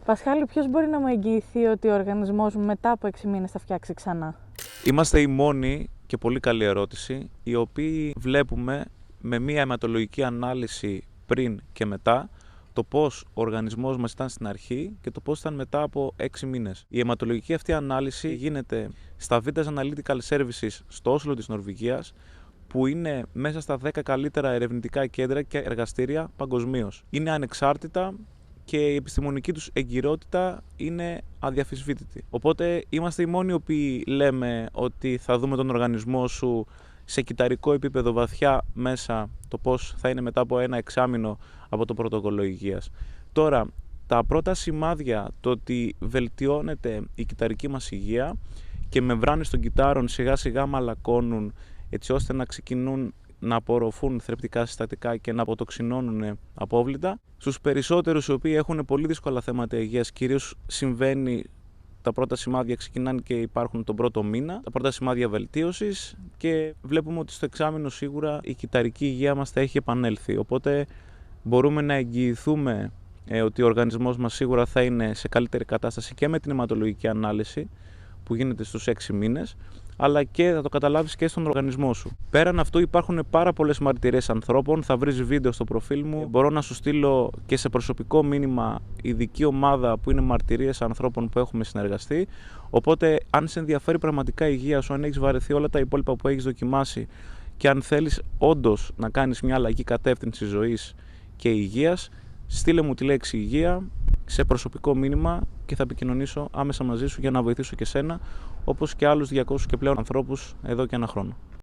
Πασχάλη, ποιος μπορεί να μου εγγυηθεί ότι ο οργανισμός μου μετά από 6 μήνες θα φτιάξει ξανά? Είμαστε οι μόνοι, και πολύ καλή ερώτηση, οι οποίοι βλέπουμε με μία αιματολογική ανάλυση πριν και μετά το πώς ο οργανισμός μας ήταν στην αρχή και το πώς ήταν μετά από 6 μήνες. Η αιματολογική αυτή ανάλυση γίνεται στα Vidas Analytical Services στο Όσλο της Νορβηγίας, που είναι μέσα στα 10 καλύτερα ερευνητικά κέντρα και εργαστήρια παγκοσμίως. Είναι ανεξάρτητα και η επιστημονική τους εγκυρότητα είναι αδιαφυσβήτητη. Οπότε είμαστε οι μόνοι οι οποίοι λέμε ότι θα δούμε τον οργανισμό σου σε κυταρικό επίπεδο βαθιά μέσα το πώς θα είναι μετά από ένα εξάμηνο από το πρωτόκολλο υγείας. Τώρα, τα πρώτα σημάδια το ότι βελτιώνεται η κυταρική μας υγεία και μεμβράνες των κυτάρων σιγά σιγά μαλακώνουν έτσι ώστε να ξεκινούν να απορροφούν θρεπτικά συστατικά και να αποτοξινώνουν απόβλητα. Στους περισσότερους οι οποίοι έχουν πολύ δύσκολα θέματα υγείας, κυρίως συμβαίνει, τα πρώτα σημάδια ξεκινάνε και υπάρχουν τον πρώτο μήνα, τα πρώτα σημάδια βελτίωσης, και βλέπουμε ότι στο εξάμηνο σίγουρα η κυταρική υγεία μας θα έχει επανέλθει. Οπότε μπορούμε να εγγυηθούμε ότι ο οργανισμός μας σίγουρα θα είναι σε καλύτερη κατάσταση και με την αιματολογική ανάλυση που γίνεται στους 6 μήνες, αλλά και θα το καταλάβεις και στον οργανισμό σου. Πέραν αυτού υπάρχουν πάρα πολλές μαρτυρίες ανθρώπων, θα βρεις βίντεο στο προφίλ μου, μπορώ να σου στείλω και σε προσωπικό μήνυμα ειδική ομάδα που είναι μαρτυρίες ανθρώπων που έχουμε συνεργαστεί, οπότε αν σε ενδιαφέρει πραγματικά η υγεία σου, αν έχεις βαρεθεί όλα τα υπόλοιπα που έχεις δοκιμάσει και αν θέλεις όντως να κάνεις μια αλλαγή κατεύθυνση ζωής και υγείας, στείλε μου τη λέξη υγεία σε προσωπικό μήνυμα και θα επικοινωνήσω άμεσα μαζί σου για να βοηθήσω και σένα, όπως και άλλους 200 και πλέον ανθρώπους εδώ και ένα χρόνο.